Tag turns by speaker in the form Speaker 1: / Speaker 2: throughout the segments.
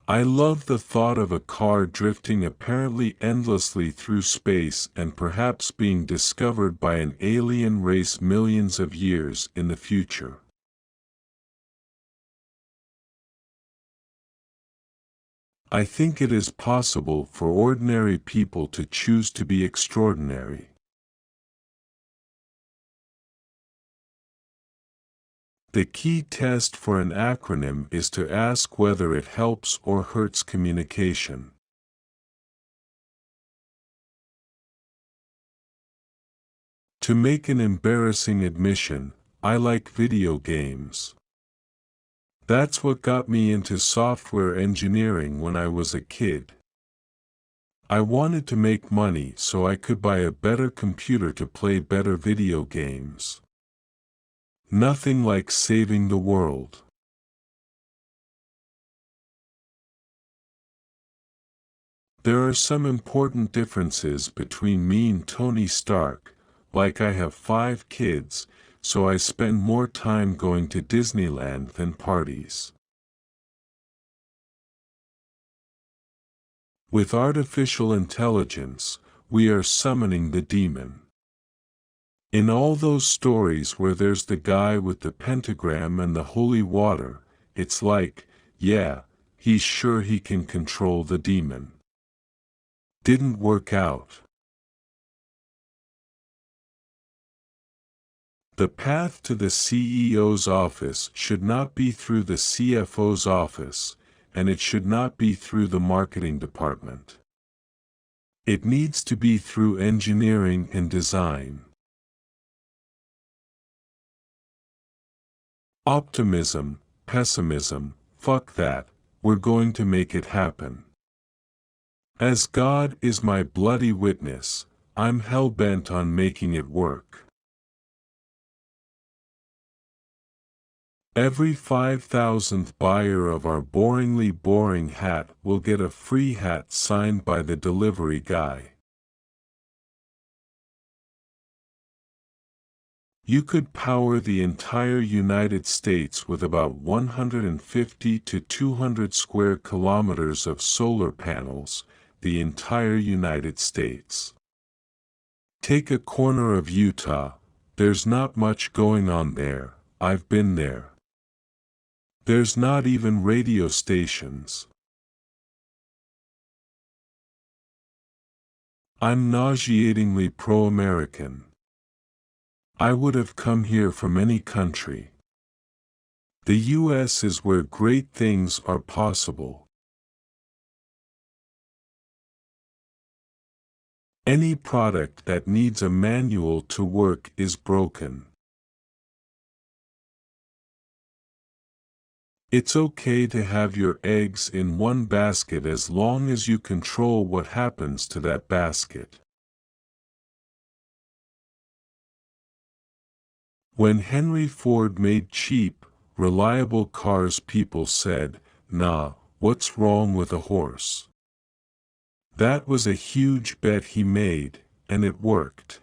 Speaker 1: I love the thought of a car drifting apparently endlessly through space and perhaps being discovered by an alien race millions of years in the future. I think it is possible for ordinary people to choose to be extraordinary. The key test for an acronym is to ask whether it helps or hurts communication. To make an embarrassing admission, I like video games. That's what got me into software engineering when I was a kid. I wanted to make money so I could buy a better computer to play better video games. Nothing like saving the world. There are some important differences between me and Tony Stark, like I have 5 kids, so I spend more time going to Disneyland than parties. With artificial intelligence, we are summoning the demon. In all those stories where there's the guy with the pentagram and the holy water, it's like, yeah, he's sure he can control the demon. Didn't work out. The path to the CEO's office should not be through the CFO's office, and it should not be through the marketing department. It needs to be through engineering and design. Optimism, pessimism, fuck that, we're going to make it happen. As God is my bloody witness, I'm hell-bent on making it work. Every 5,000th buyer of our boringly boring hat will get a free hat signed by the delivery guy. You could power the entire United States with about 150 to 200 square kilometers of solar panels, the entire United States. Take a corner of Utah, there's not much going on there, I've been there. There's not even radio stations. I'm nauseatingly pro-American. I would have come here from any country. The U.S. is where great things are possible. Any product that needs a manual to work is broken. It's okay to have your eggs in one basket as long as you control what happens to that basket. When Henry Ford made cheap, reliable cars, people said, "Nah, what's wrong with a horse?" That was a huge bet he made, and it worked.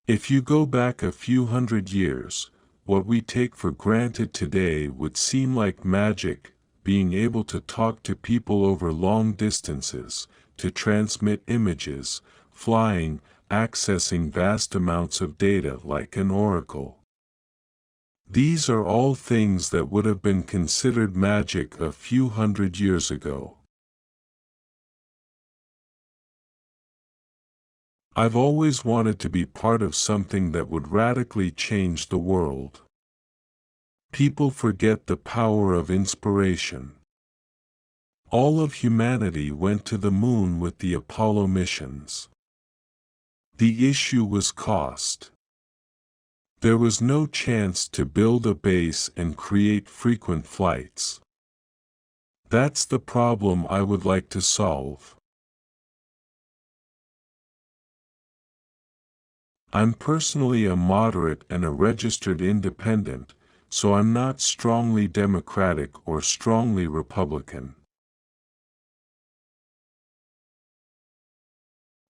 Speaker 1: If you go back a few hundred years, what we take for granted today would seem like magic, being able to talk to people over long distances, to transmit images, flying, accessing vast amounts of data like an oracle. These are all things that would have been considered magic a few hundred years ago. I've always wanted to be part of something that would radically change the world. People forget the power of inspiration. All of humanity went to the moon with the Apollo missions. The issue was cost. There was no chance to build a base and create frequent flights. That's the problem I would like to solve. I'm personally a moderate and a registered independent, so I'm not strongly Democratic or strongly Republican.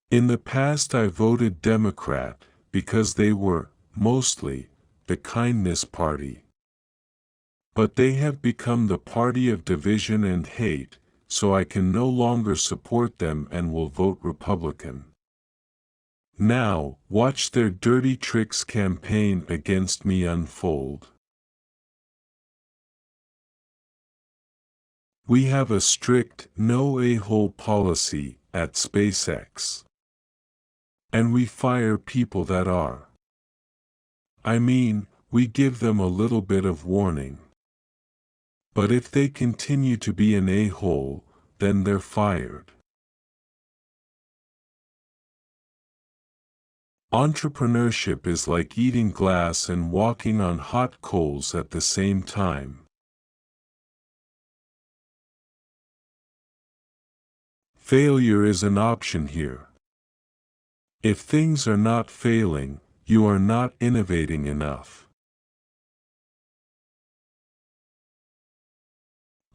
Speaker 1: In the past I voted Democrat because they were, mostly, the kindness party. But they have become the party of division and hate, so I can no longer support them and will vote Republican. Now, watch their dirty tricks campaign against me unfold. We have a strict no a-hole policy at SpaceX. And we fire people that are. I mean, we give them a little bit of warning. But if they continue to be an a-hole, then they're fired. Entrepreneurship is like eating glass and walking on hot coals at the same time. Failure is an option here. If things are not failing, you are not innovating enough.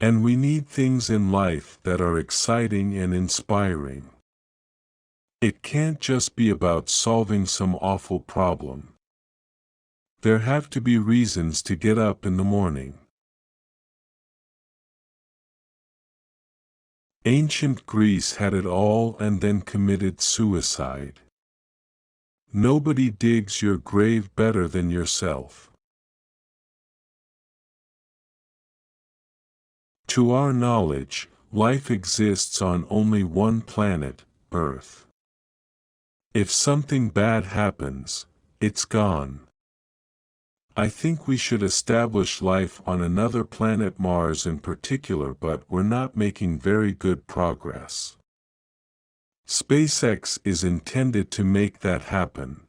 Speaker 1: And we need things in life that are exciting and inspiring. It can't just be about solving some awful problem. There have to be reasons to get up in the morning. Ancient Greece had it all and then committed suicide. Nobody digs your grave better than yourself. To our knowledge, life exists on only one planet, Earth. If something bad happens, it's gone. I think we should establish life on another planet, Mars in particular, but we're not making very good progress. SpaceX is intended to make that happen.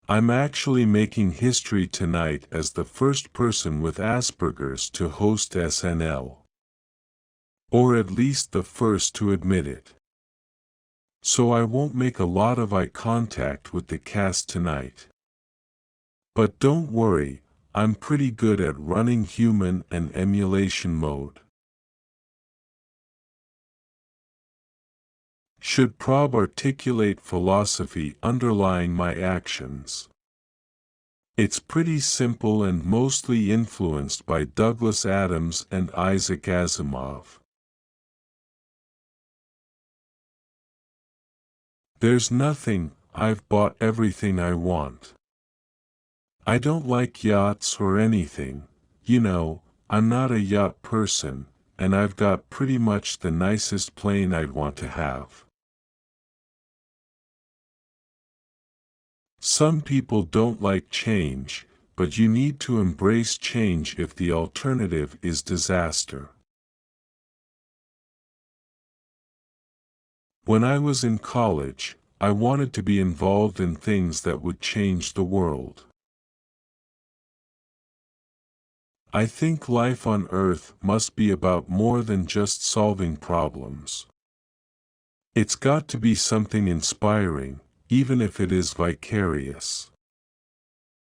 Speaker 1: I'm actually making history tonight as the first person with Asperger's to host SNL. Or at least the first to admit it. So I won't make a lot of eye contact with the cast tonight. But don't worry, I'm pretty good at running human and emulation mode. Should probe articulate philosophy underlying my actions. It's pretty simple and mostly influenced by Douglas Adams and Isaac Asimov. There's nothing, I've bought everything I want. I don't like yachts or anything, you know, I'm not a yacht person, and I've got pretty much the nicest plane I'd want to have. Some people don't like change, but you need to embrace change if the alternative is disaster. When I was in college, I wanted to be involved in things that would change the world. I think life on Earth must be about more than just solving problems. It's got to be something inspiring, even if it is vicarious.